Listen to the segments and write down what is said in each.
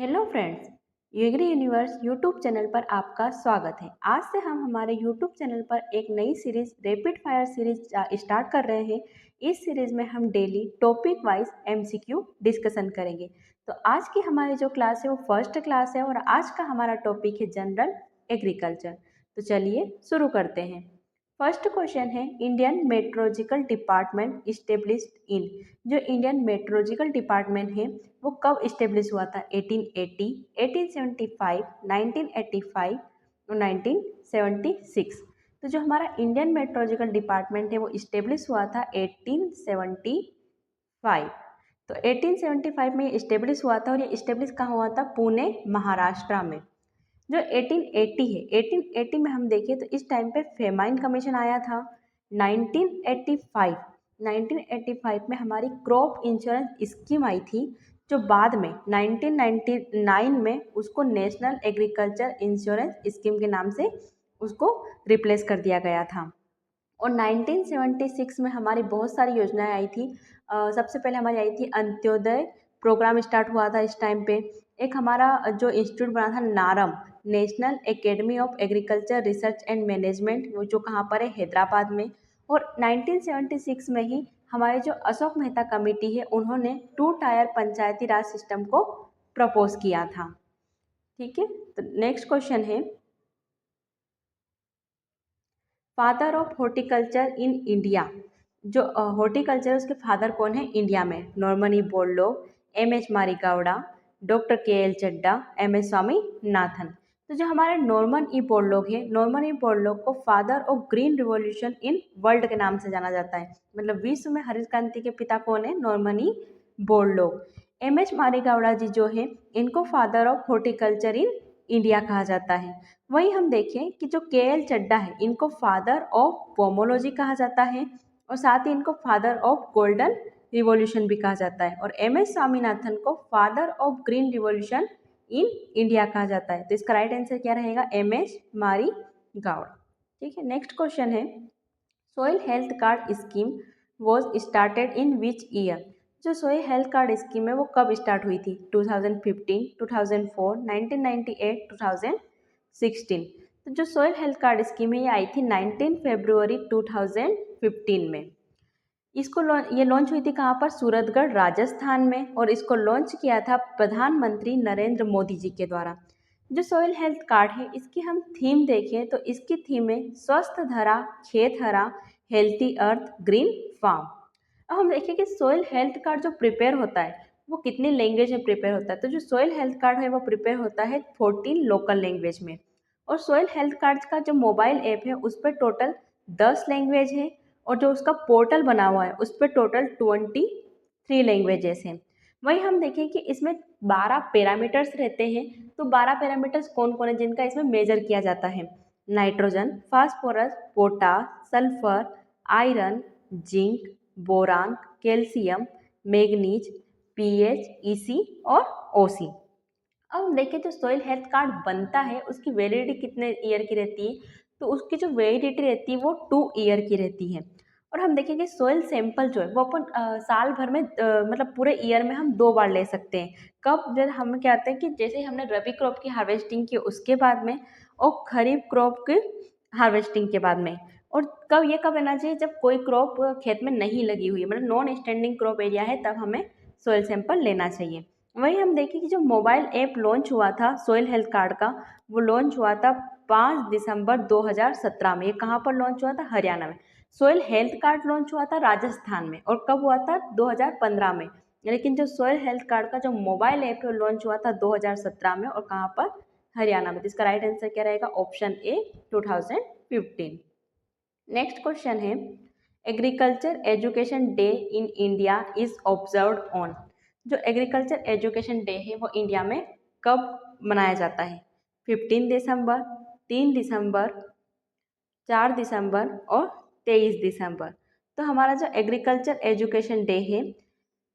Hello friends, Agri Universe YouTube channel पर आपका स्वागत है। आज से हम हमारे यूट्यूब चैनल पर एक नई series rapid fire series start कर रहे हैं। इस सीरीज में हम daily topic wise MCQ discussion करेंगे। तो आज की हमारी जो क्लास है वो फर्स्ट क्लास है और आज का हमारा टॉपिक है जनरल एग्रीकल्चर। तो चलिए शुरू करते हैं। फर्स्ट क्वेश्चन है, Indian meteorological department established in. जो इंडियन मेट्रोलॉजिकल डिपार्टमेंट है वो कब इस्टेब्लिश हुआ था? 1880, 1875, 1985 और 1976। तो जो हमारा इंडियन मेट्रोलॉजिकल डिपार्टमेंट है वो इस्टेब्लिश हुआ था 1875। तो 1875 में ये इस्टेब्लिश हुआ था और ये इस्टेब्लिश कहाँ हुआ था? पुणे, महाराष्ट्र में। जो 1880 है, 1880 में हम देखें तो इस टाइम पे फेमाइन कमीशन आया था। 1985, 1985 में हमारी क्रॉप इंश्योरेंस स्कीम आई थी, जो बाद में 1999 में उसको नेशनल एग्रीकल्चर इंश्योरेंस स्कीम के नाम से उसको रिप्लेस कर दिया गया था। और 1976 में हमारी बहुत सारी योजनाएं आई थी। सबसे पहले हमारी आई थी अंत्योदय प्रोग्राम स्टार्ट हुआ था इस टाइम पे। एक हमारा जो इंस्टीट्यूट बना था NAARM, national academy of agriculture research and management, वो जो कहाँ पर है? हैदराबाद में। और 1976 में ही हमारे जो अशोक मेहता कमेटी है उन्होंने 2 टायर पंचायती राज सिस्टम को प्रपोज किया था। ठीक है, तो नेक्स्ट क्वेश्चन है, father of horticulture in India. जो हॉर्टिकल्चर उसके फादर कौन है इंडिया में? Norman E Borlaug, M H. Marigowda, doctor K L. Chadha, M S. Swaminathan. तो जो हमारे नॉर्मन ई बोरलॉग है, नॉर्मन ई बोरलॉग को father of green revolution in world के नाम से जाना जाता है। मतलब विश्व में हरित क्रांति के पिता कौन है? Norman E Borlaug. एम.एच. मारिगावड़ा जी जो है इनको father of horticulture in India कहा जाता है। वहीं हम देखें कि जो के.एल. चड्डा है इनको फादर ऑफ पोमोलॉजी कहा जाता है और साथ ही इनको फादर ऑफ गोल्डन रिवॉल्यूशन भी कहा जाता है। और एम.एस. स्वामीनाथन को father of green revolution in India कहा जाता है। तो इसका राइट आंसर क्या रहेगा? एम.एच. मारिगावड़ा। ठीक है, नेक्स्ट क्वेश्चन है, soil health card scheme was started in which year. जो सोइल हेल्थ कार्ड स्कीम है वो कब स्टार्ट हुई थी? 2015, 2004, 1998, 2016। तो जो सोइल हेल्थ कार्ड स्कीम है ये आई थी 19 फरवरी 2015 में। ये लॉन्च हुई थी कहाँ पर? सूरतगढ़, राजस्थान में। और इसको लॉन्च किया था प्रधानमंत्री नरेंद्र मोदी जी के द्वारा। जो सोइल हेल्थ कार्ड है इसकी हम थीम देखें तो इसकी थीम है स्वस्थ धरा, खेत हरा, हेल्थी अर्थ, ग्रीन फार्म। अब हम देखें कि सोइल हेल्थ कार्ड जो प्रिपेयर होता है वो कितनी लैंग्वेज में प्रिपेयर होता है। तो जो सोइल हेल्थ कार्ड है वो प्रिपेयर होता है 14 लोकल लैंग्वेज में। और सोइल हेल्थ कार्ड का जो मोबाइल ऐप है उस पर टोटल 10 लैंग्वेज है और जो उसका पोर्टल बना हुआ है उस पर टोटल 23 लैंग्वेजेस हैं। वहीं हम देखें कि इसमें 12 पैरामीटर्स रहते हैं। तो 12 पैरामीटर्स कौन कौन है जिनका इसमें मेजर किया जाता है? Nitrogen, phosphorus, potash, sulphur, iron, zinc, boron, calcium, manganese, pH, EC और ओसी। अब हम देखें तो सॉइल हेल्थ कार्ड बनता है उसकी वैलिडिटी कितने ईयर की रहती है? तो उसकी जो वैलिडिटी रहती है वो 2 ईयर की रहती है। और हम देखेंगे सॉइल सैंपल जो है वो अपन साल भर में मतलब पूरे ईयर में हम 2 बार ले सकते हैं। कब? जब हम क्या होता है कि जैसे ही हमने रबी क्रॉप की हार्वेस्टिंग की उसके बाद में और खरीफ क्रॉप की हार्वेस्टिंग के बाद में। और कब लेना चाहिए? जब कोई क्रॉप खेत में नहीं लगी हुई है, मतलब नॉन स्टैंडिंग क्रॉप एरिया है, तब हमें सॉइल सैंपल लेना चाहिए। वहीं हम देखें कि जो मोबाइल ऐप लॉन्च हुआ था सॉइल हेल्थ कार्ड का, वो लॉन्च हुआ था 5 दिसंबर 2017 में। ये कहाँ पर लॉन्च हुआ था? हरियाणा में। सॉइल हेल्थ कार्ड लॉन्च हुआ था राजस्थान में। और कब हुआ था? 2015 में। लेकिन जो सॉइल हेल्थ कार्ड का जो मोबाइल ऐप है वो लॉन्च हुआ था 2017 में। और कहाँ पर? हरियाणा में। तो इसका राइट आंसर क्या रहेगा? ऑप्शन ए, 2015। नेक्स्ट क्वेश्चन है, agriculture education day in India is observed on. जो एग्रीकल्चर एजुकेशन डे है वो इंडिया में कब मनाया जाता है? 15 दिसंबर, 3 दिसंबर, 4 दिसंबर और 23 दिसंबर। तो हमारा जो एग्रीकल्चर एजुकेशन डे है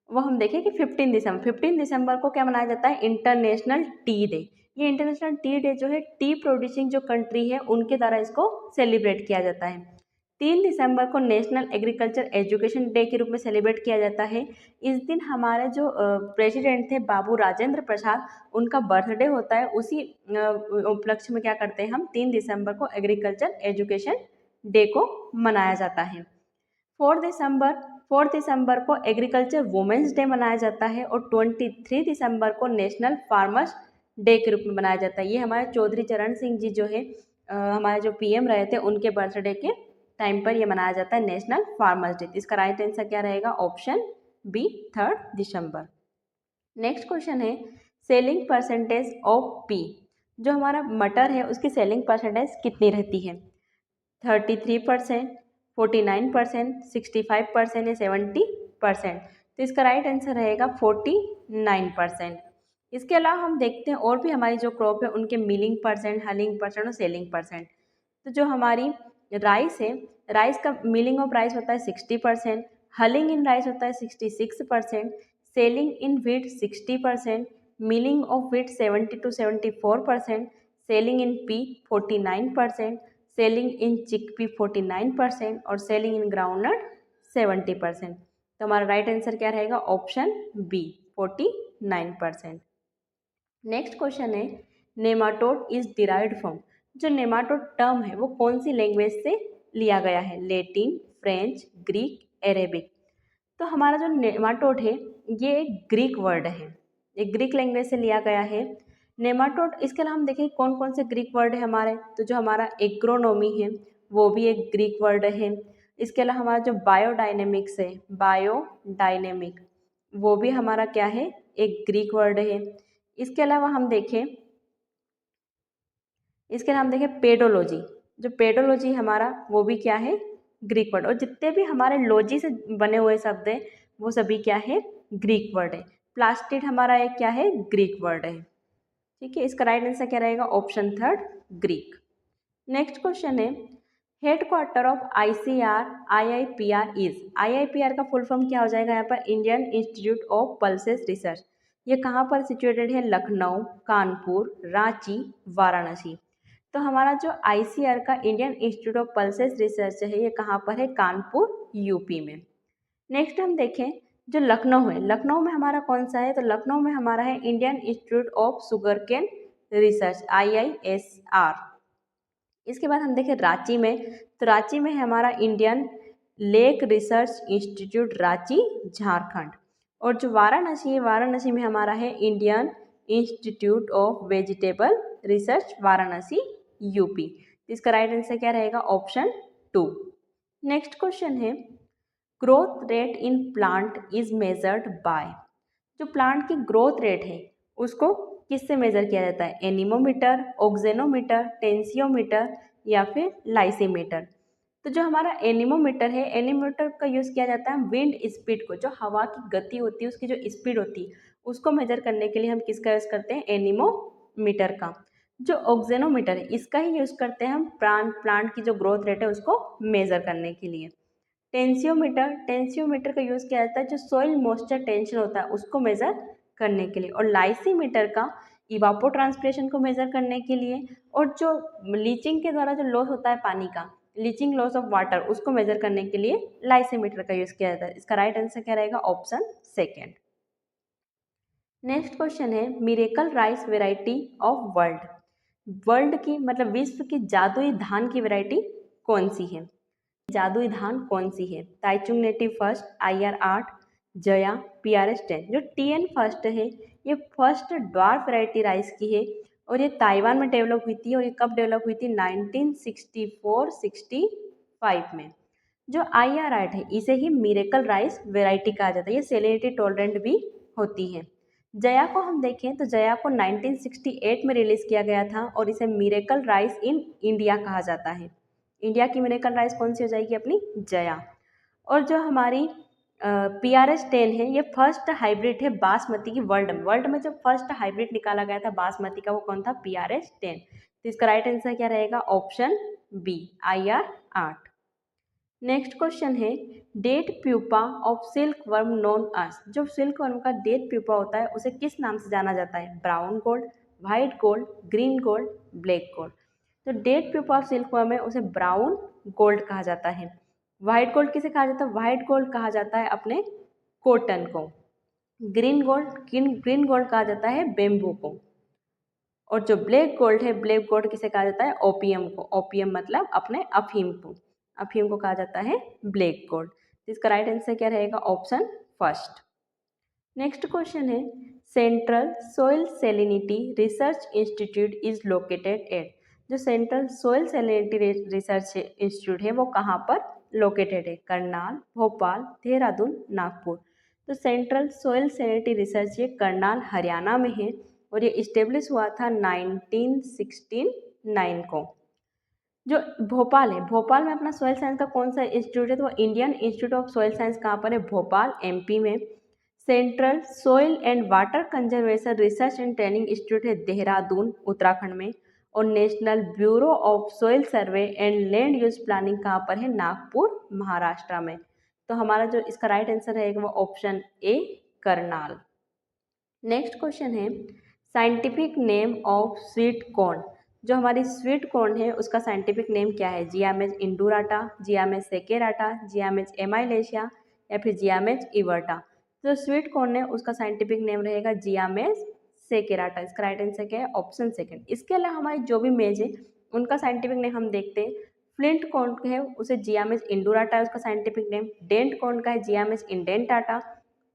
वो हम देखें कि 15 दिसंबर को क्या मनाया जाता है? International T day. ये इंटरनेशनल टी डे जो है टी प्रोड्यूसिंग जो कंट्री है उनके द्वारा इसको सेलिब्रेट किया जाता है। 3 दिसंबर को नेशनल एग्रीकल्चर एजुकेशन डे के रूप में सेलिब्रेट किया जाता है। इस दिन हमारे जो प्रेसिडेंट थे बाबू राजेंद्र प्रसाद, उनका बर्थडे होता है। उसी उपलक्ष्य में क्या करते हैं हम, 3 दिसंबर को एग्रीकल्चर एजुकेशन डे को मनाया जाता है। 4 दिसंबर को एग्रीकल्चर वुमेंस डे मनाया जाता है और 23 दिसंबर को नेशनल फार्मर्स डे के रूप में मनाया जाता है। ये हमारे चौधरी चरण सिंह जी जो है हमारे जो पीएम रहे थे, उनके बर्थडे के टाइम पर ये मनाया जाता है नेशनल फार्मर्स डे। इसका राइट आंसर क्या रहेगा, ऑप्शन बी 3 दिसंबर। नेक्स्ट क्वेश्चन है सेलिंग परसेंटेज ऑफ पी। जो हमारा मटर है उसकी सेलिंग परसेंटेज कितनी रहती है, 33%, 49%, 65% या 70%। तो इसका राइट आंसर रहेगा 49%। इसके अलावा हम देखते हैं और भी हमारी जो क्रॉप है उनके मिलिंग परसेंट, हलिंग परसेंट और सेलिंग परसेंट। तो जो हमारी राइस है, राइस का मिलिंग ऑफ राइस होता है 60%, हलिंग इन राइस होता है 66%, selling in wheat 60%, milling of wheat 70 to 74%, selling in P 49%, selling in chickpea 49% और सेलिंग इन ग्राउंडनट 70%। तो हमारा राइट आंसर क्या रहेगा, ऑप्शन बी 49%। नेक्स्ट क्वेश्चन है नेमाटोड इज डिराइव्ड फ्रॉम। जो नेमाटोड टर्म है वो कौन सी लैंग्वेज से लिया गया है, लेटिन, फ्रेंच, ग्रीक, अरेबिक। तो हमारा जो नेमाटोड है ये एक ग्रीक वर्ड है, एक ग्रीक लैंग्वेज से लिया गया है नेमाटोड। इसके अलावा हम देखें कौन कौन से ग्रीक वर्ड है हमारे, तो जो हमारा एग्रोनॉमी है वो भी एक ग्रीक वर्ड है। इसके अलावा हमारा जो बायोडायनेमिक्स है, बायोडायनेमिक, वो भी हमारा क्या है, एक ग्रीक वर्ड है। इसके अलावा हम देखें पेडोलॉजी, जो पेडोलॉजी हमारा वो भी क्या है, ग्रीक वर्ड। और जितने भी हमारे लॉजी से बने हुए शब्द हैं वो सभी क्या है, ग्रीक वर्ड है। प्लास्टिड हमारा एक क्या है, ग्रीक वर्ड है। ठीक है, इसका राइट आंसर क्या रहेगा, ऑप्शन 3 ग्रीक। नेक्स्ट क्वेश्चन है हेडक्वार्टर ऑफ आईसीआर आईआईपीआर इज। आईआईपीआर का फुल फॉर्म क्या हो जाएगा यहाँ पर, Indian institute of pulses research. ये कहाँ पर सिचुएटेड है, लखनऊ, कानपुर, रांची, वाराणसी। तो हमारा जो आईसीआर का Indian institute of pulses research है ये कहाँ पर है, कानपुर, यूपी में। नेक्स्ट हम देखें जो लखनऊ है, लखनऊ में हमारा कौन सा है, तो लखनऊ में हमारा है Indian institute of sugar cane research, IISR। इसके बाद हम देखें रांची में, तो रांची में है हमारा Indian lake research institute, Ranchi, Jharkhand. और जो वाराणसी है, वाराणसी में हमारा है Indian institute of vegetable research, Varanasi, UP. इसका राइट आंसर क्या रहेगा, ऑप्शन 2। नेक्स्ट क्वेश्चन है growth rate in plant is measured by. जो प्लांट की ग्रोथ रेट है उसको किससे मेजर किया जाता है, एनीमोमीटर, ऑक्जेनोमीटर, टेंसियोमीटर या फिर लाइसीमीटर। तो जो हमारा एनीमोमीटर है, एनीमोमीटर का यूज़ किया जाता है विंड स्पीड को, जो हवा की गति होती है उसकी जो स्पीड होती है उसको मेजर करने के लिए हम किसका यूज़ करते हैं, एनीमोमीटर का। जो ऑक्जेनोमीटर है इसका ही यूज़ करते हैं हम प्लांट की जो ग्रोथ रेट है उसको मेजर करने के लिए। टेंसियोमीटर का यूज़ किया जाता है जो सॉइल मॉइस्चर टेंशन होता है उसको मेजर करने के लिए। और लाइसीमीटर का इवापोट्रांसपिरेशन को मेजर करने के लिए। और जो लीचिंग के द्वारा जो लॉस होता है पानी का, लीचिंग लॉस ऑफ वाटर, उसको मेजर करने के लिए लाइसीमीटर का यूज़ किया जाता है। इसका राइट आंसर क्या रहेगा, ऑप्शन 2। नेक्स्ट क्वेश्चन है miracle rice variety of world. World की मतलब विश्व की जादुई धान की वैरायटी कौन सी है, जादुई धान कौन सी है, Taichung native first, IR8, Jaya, PRS10। जो TN फर्स्ट है ये फर्स्ट ड्वार्फ वैरायटी राइस की है और ये ताइवान में डेवलप हुई थी। और ये कब डेवलप हुई थी, 1964-65 में। जो IR8 है इसे ही मिरेकल राइस वैरायटी कहा जाता है, ये सेलिनिटी टॉलरेंट भी होती है। जया को हम देखें तो जया को 1968 में रिलीज़ किया गया था और इसे मिरेकल राइस इन इंडिया कहा जाता है। इंडिया की मिरेकल राइस कौन सी हो जाएगी अपनी, जया। और जो हमारी PRS10 है ये फर्स्ट हाइब्रिड है बासमती की, वर्ल्ड में जो फर्स्ट हाइब्रिड निकाला गया था बासमती का वो कौन था, PRS10। तो इसका राइट आंसर क्या रहेगा, option B, IR8। Next question है dead pupa of silk worm known as. जो सिल्क वर्म का डेट प्यूपा होता है उसे किस नाम से जाना जाता है, brown gold, white gold, green gold, black gold. तो डेट प्यूपा ऑफ सिल्कवर्म है उसे ब्राउन गोल्ड कहा जाता है। वाइट गोल्ड किसे कहा जाता है? वाइट गोल्ड कहा जाता है अपने कॉटन को। ग्रीन गोल्ड कहा जाता है बेम्बू को। और जो ब्लैक गोल्ड है, ब्लैक गोल्ड किसे कहा जाता है? ओपियम को। ओपियम मतलब अपने अफीम को। अफीम को कहा जाता है ब्लैक गोल्ड। इसका राइट आंसर क्या रहेगा? Option first. नेक्स्ट क्वेश्चन है central soil salinity research institute is located at. जो central soil salinity research institute है वो कहाँ पर लोकेटेड है? करनाल, भोपाल, देहरादून, नागपुर। तो सेंट्रल सोइल सेलिनिटी रिसर्च ये करनाल हरियाणा में है और ये इस्टेब्लिश हुआ था 1969 को। जो भोपाल है, भोपाल में अपना सोयल साइंस का कौन सा इंस्टीट्यूट है? तो Indian institute of soil science कहाँ पर है? भोपाल, एमपी में। Central soil and water conservation research and training institute है देहरादून, उत्तराखंड में। और national bureau of soil survey and land use planning कहाँ पर है? नागपुर, महाराष्ट्र में। तो हमारा जो इसका राइट आंसर रहेगा वो option A, Karnal. Next question है scientific name of sweet corn. जो हमारी स्वीट कॉर्न है उसका साइंटिफिक नेम क्या है? जियामेज इंडुराटा, जियामेज सेकेराटा, जियामेज एमाइलेशिया या फिर जियामेज इवर्टा। जो स्वीट कॉर्न है उसका साइंटिफिक नेम रहेगा जियामेज सेकेराटा। इसका राइट आंसर क्या है? Option second. इसके अलावा हमारी जो भी मेज है उनका साइंटिफिक नेम हम देखते हैं। फ्लिंट कॉर्न है उसे जियामेज इंडुराटा है उसका साइंटिफिक नेम। डेंट कॉर्न का है जियामेज इंडेंटाटा।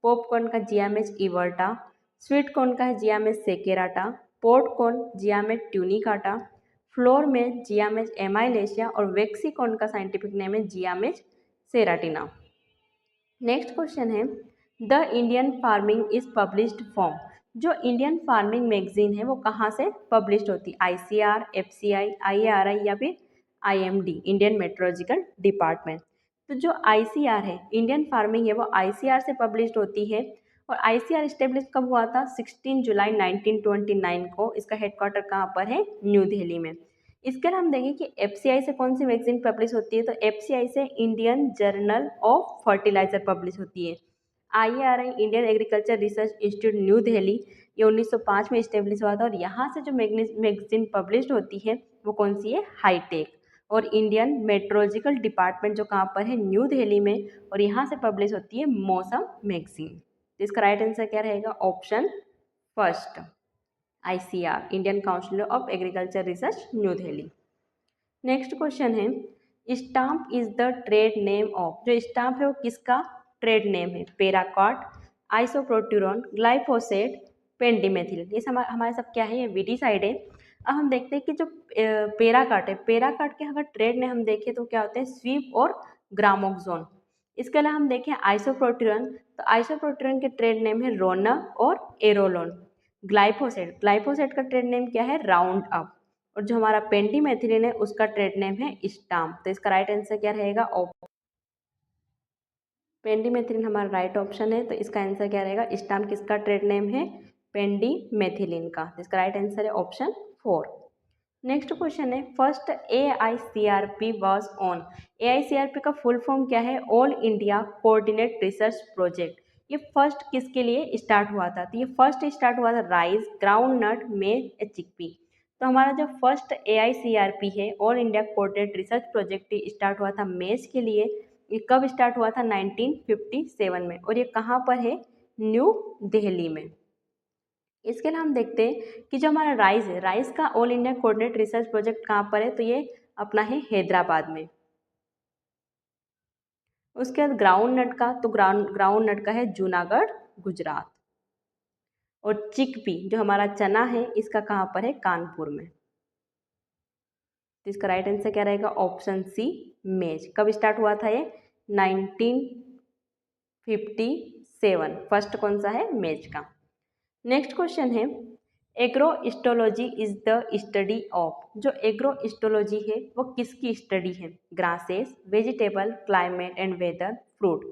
पॉपकॉर्न का जियामेज इवर्टा। स्वीट कॉर्न का है जियामेज सेकेराटा। Port corn जियामेज Tunicata. फ्लोर में जियामेज एमाइलेशिया और वेक्सीकॉर्न का साइंटिफिक नेम है जियामेज सेराटिना। नेक्स्ट क्वेश्चन है the Indian farming is published from. जो इंडियन फार्मिंग मैगजीन है वो कहाँ से पब्लिश होती है? आईसीआर, एफसीआई, आईएआरआई या फिर आईएमडी, इंडियन मेट्रोलॉजिकल डिपार्टमेंट। तो जो आईसीआर है, इंडियन फार्मिंग है, वो आईसीआर से पब्लिश होती है। और आईसीआर स्टेब्लिश कब हुआ था? 16 जुलाई 1929 को। इसका हेडक्वार्टर कहाँ पर है? न्यू दिल्ली में। इसके अलावा हम देखें कि एफसीआई से कौन सी मैगजीन पब्लिश होती है? तो एफसीआई से Indian journal of fertilizer publish होती है। IARI, Indian agriculture research institute New Delhi, ये 1905 में इस्टेब्लिश हुआ था। और यहाँ से जो मैगजीन पब्लिश होती है वो कौन सी है? हाईटेक। और इंडियन मेट्रोलॉजिकल डिपार्टमेंट जो कहाँ पर है? न्यू दिल्ली में। और यहाँ से पब्लिश होती है मौसम मैगजीन। तो इसका राइट आंसर क्या रहेगा? Option first, ICR, Indian council of agriculture research, new Delhi. Next question है stamp is the trade name of. जो स्टाम्प है वो किसका ट्रेड नेम है? Paraquat, isoproturon, glyphosate, pendimethalin. ये हमारे सब क्या है? ये वीडीसाइड है। अब हम देखते हैं कि जो पैराकाट है, पैराकाट के अगर ट्रेड नेम हम देखें तो क्या होते हैं? स्वीप और ग्रामोक्सोन। इसके अलावा हम देखें आइसोप्रोट्यूरॉन, तो आइसोप्रोट्यूरॉन के ट्रेड नेम है रोनक और एरोलोन। ग्लाइफोसेट, ग्लाइफोसेट का ट्रेड नेम क्या है? Round up. और जो हमारा पेंडिमेथिलिन है उसका ट्रेड नेम है स्टाम्प। तो इसका राइट आंसर क्या रहेगा? पेंडिमेथिलिन हमारा राइट ऑप्शन है। तो इसका आंसर क्या रहेगा? स्टाम्प किसका ट्रेड नेम है? पेंडिमेथिलिन का। तो इसका राइट आंसर है ऑप्शन 4। नेक्स्ट क्वेश्चन है first AICRP was on. AICRP का फुल फॉर्म क्या है? All India coordinate research project. ये फर्स्ट किसके लिए स्टार्ट हुआ था? तो ये फर्स्ट स्टार्ट हुआ था राइस, ग्राउंड नट, मेज या चिकपी। तो हमारा जो फर्स्ट AICRP है, all India coordinate research project, start हुआ था मेज के लिए। ये कब स्टार्ट हुआ था? 1957 में। और ये कहाँ पर है? न्यू दिल्ली में। इसके अलावा हम देखते हैं कि जो हमारा राइस है, राइस का all India coordinate research project कहाँ पर है? तो ये अपना है हैदराबाद में। उसके बाद ग्राउंड नट का, तो ग्राउंड नट का है जूनागढ़, गुजरात। और चिकपी जो हमारा चना है इसका कहाँ पर है? कानपुर में। तो इसका राइट आंसर क्या रहेगा? ऑप्शन सी, मेज। कब स्टार्ट हुआ था ये? 1957। फर्स्ट कौन सा है? मेज का। नेक्स्ट क्वेश्चन है agrostology is the study of. जो एग्रोइस्टोलॉजी है वो किसकी स्टडी है? Grasses, vegetable, climate and weather, fruit.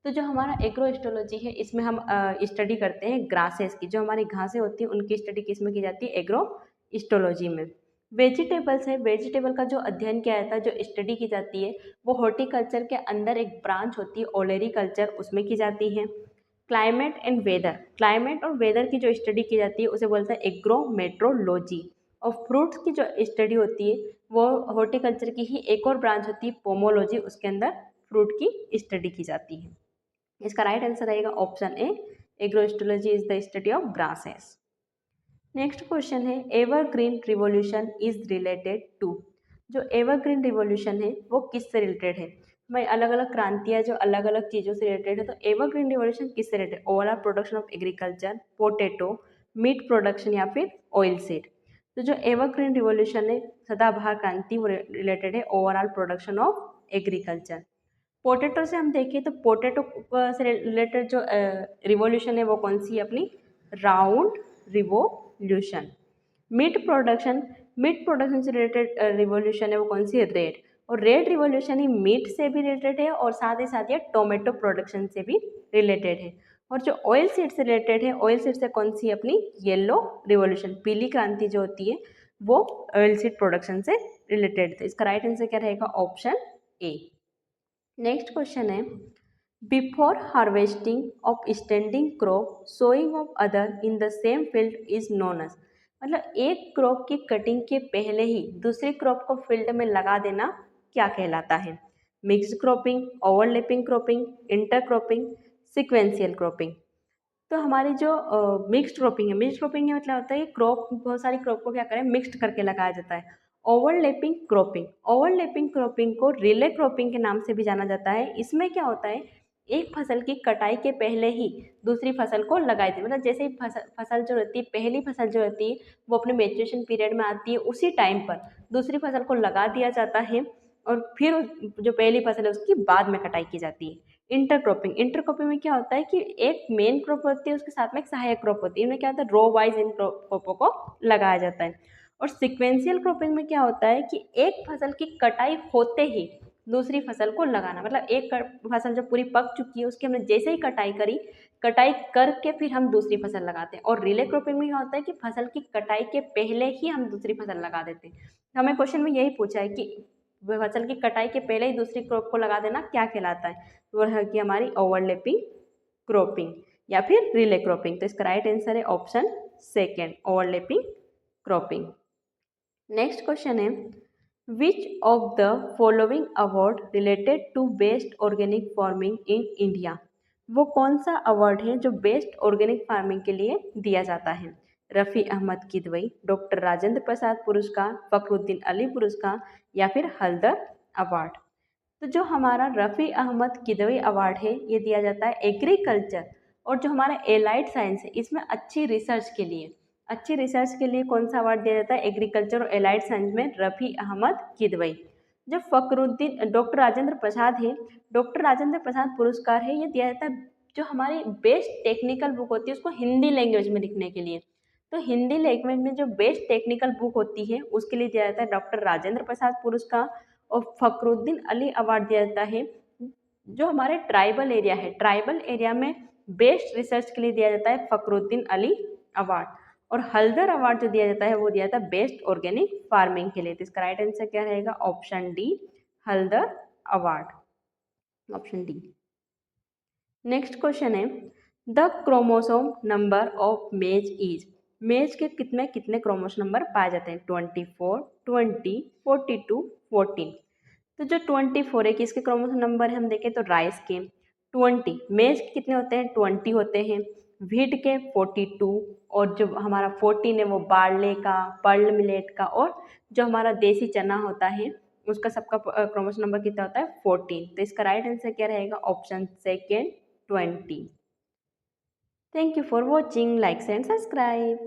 तो जो हमारा एग्रोइस्टोलॉजी है इसमें हम स्टडी करते हैं ग्रासेस की। जो हमारी घासें होती हैं उनकी स्टडी किस में की जाती है? एग्रोइस्टोलॉजी में। वेजिटेबल्स है, वेजिटेबल का जो अध्ययन किया जाता है, जो स्टडी की जाती है, वो हॉर्टिकल्चर के अंदर एक ब्रांच होती है ओलेरीकल्चर, उसमें की जाती है। क्लाइमेट एंड वेदर, क्लाइमेट और वेदर की जो स्टडी की जाती है उसे बोलते हैं एग्रोमेट्रोलॉजी। और फ्रूट्स की जो स्टडी होती है वो हॉर्टिकल्चर की ही एक और ब्रांच होती है पोमोलॉजी, उसके अंदर फ्रूट की स्टडी की जाती है। इसका राइट आंसर रहेगा option A, agrostology is the study of grasses. Next question है evergreen revolution is related to. जो एवरग्रीन रिवॉल्यूशन है वो किससे रिलेटेड है? हमारी अलग अलग क्रांतियाँ जो अलग अलग चीज़ों से रिलेटेड है, तो एवरग्रीन रिवॉल्यूशन किससे related? Overall production of agriculture, potato, meat production या फिर ऑयल सीड। तो जो एवरग्रीन रिवॉल्यूशन है सदाबहार क्रांति वो रिलेटेड है overall production of agriculture. Potato से हम देखें तो पोटैटो से रिलेटेड जो रिवॉल्यूशन है वो कौन सी है अपनी? Round revolution. मीट प्रोडक्शन से रिलेटेड रिवॉल्यूशन है वो कौन सी है? रेड। और रेड रिवॉल्यूशन ही मीट से भी रिलेटेड है और साथ ही साथ ये टोमेटो प्रोडक्शन से भी रिलेटेड है। और जो ऑयल सीड से रिलेटेड है, ऑयल सीड से कौन सी है अपनी? येलो रिवॉल्यूशन, पीली क्रांति जो होती है वो ऑयल सीड प्रोडक्शन से रिलेटेड है। इसका राइट आंसर क्या रहेगा? Option A. नेक्स्ट क्वेश्चन है before harvesting of standing crop sowing of other in the same field is known as. मतलब एक क्रॉप की कटिंग के पहले ही दूसरी क्रॉप को फील्ड में लगा देना क्या कहलाता है? Mixed cropping, overlapping cropping, intercropping, sequential cropping. तो हमारी जो मिक्स्ड क्रॉपिंग है, मिक्स्ड क्रॉपिंग का मतलब होता है कि क्रॉप, बहुत सारी क्रॉप को क्या करें? मिक्स्ड करके लगाया जाता है। ओवरलैपिंग क्रॉपिंग, ओवरलैपिंग क्रॉपिंग को रिले क्रॉपिंग के नाम से भी जाना जाता है। इसमें क्या होता है? एक फसल की कटाई के पहले ही दूसरी फसल को लगाई थी, मतलब जैसे ही फसल जो रहती है, पहली फसल जो रहती है वो अपने मेच्योरेशन पीरियड में आती है, उसी टाइम पर दूसरी फसल को लगा दिया जाता है और फिर जो पहली फसल है उसकी बाद में कटाई की जाती है। इंटरक्रॉपिंग में क्या होता है कि एक मेन क्रॉप होती है उसके साथ में एक सहायक क्रॉप होती है, इनमें क्या होता है? रो वाइज इन क्रॉपों को लगाया जाता है। और सिक्वेंशियल क्रॉपिंग में क्या होता है कि एक फसल की कटाई होते ही दूसरी फसल को लगाना, मतलब एक फसल जब पूरी पक चुकी है उसकी हमने जैसे ही कटाई करी, कटाई करके फिर हम दूसरी फसल लगाते हैं। और रिले क्रॉपिंग में क्या होता है कि फसल की कटाई के पहले ही हम दूसरी फसल लगा देते हैं। हमें क्वेश्चन में यही पूछा है कि फसल की कटाई के पहले ही दूसरी क्रॉप को लगा देना क्या कहलाता है? वो है कि हमारी ओवरलैपिंग क्रॉपिंग या फिर रिले क्रॉपिंग। तो इसका राइट आंसर है option second, overlapping cropping. Next question है which of the following award related to best organic farming in India. वो कौन सा अवार्ड है जो बेस्ट ऑर्गेनिक फार्मिंग के लिए दिया जाता है? रफ़ी अहमद किदवई, डॉक्टर राजेंद्र प्रसाद पुरस्कार, फखरुद्दीन अली पुरस्कार या फिर हल्दर अवार्ड। तो जो हमारा रफ़ी अहमद किदवई अवार्ड है ये दिया जाता है एग्रीकल्चर और जो हमारा एलाइड साइंस है इसमें अच्छी रिसर्च के लिए। अच्छी रिसर्च के लिए कौन सा अवार्ड दिया जाता है? एग्रीकल्चर और एलाइड साइंस में रफ़ी अहमद किदवई। जो फखरुद्दीन डॉक्टर राजेंद्र प्रसाद है, डॉक्टर राजेंद्र प्रसाद पुरस्कार है, ये दिया जाता है जो हमारी बेस्ट टेक्निकल बुक होती है उसको हिंदी लैंग्वेज में लिखने के लिए। तो हिंदी लैंग्वेज में जो बेस्ट टेक्निकल बुक होती है उसके लिए दिया जाता है डॉक्टर राजेंद्र प्रसाद पुरस्कार। और फखरुद्दीन अली अवार्ड दिया जाता है जो हमारे ट्राइबल एरिया है, ट्राइबल एरिया में बेस्ट रिसर्च के लिए दिया जाता है फखरुद्दीन अली अवार्ड। और हल्दर अवार्ड जो दिया जाता है वो दिया जाता है बेस्ट ऑर्गेनिक फार्मिंग के लिए। तो इसका राइट आंसर क्या रहेगा? Option D, Haldar award, option D. Next question है the chromosome number of maize is. Maize के कितने कितने क्रोमोसोम नंबर पाए जाते हैं? 24, 20, 42, 14। तो जो 24 है कि इसके क्रोमोसोम नंबर है हम देखें तो राइस के 20, मेज के कितने होते हैं? 20 होते हैं, व्हीट के 42 और जो हमारा 14 है वो बार्ले का, पर्ल मिलेट का और जो हमारा देसी चना होता है उसका सबका क्रोमोसोम नंबर कितना होता है? 14। तो इसका राइट आंसर क्या रहेगा? Option second, 20। Thank you for watching. Like and subscribe.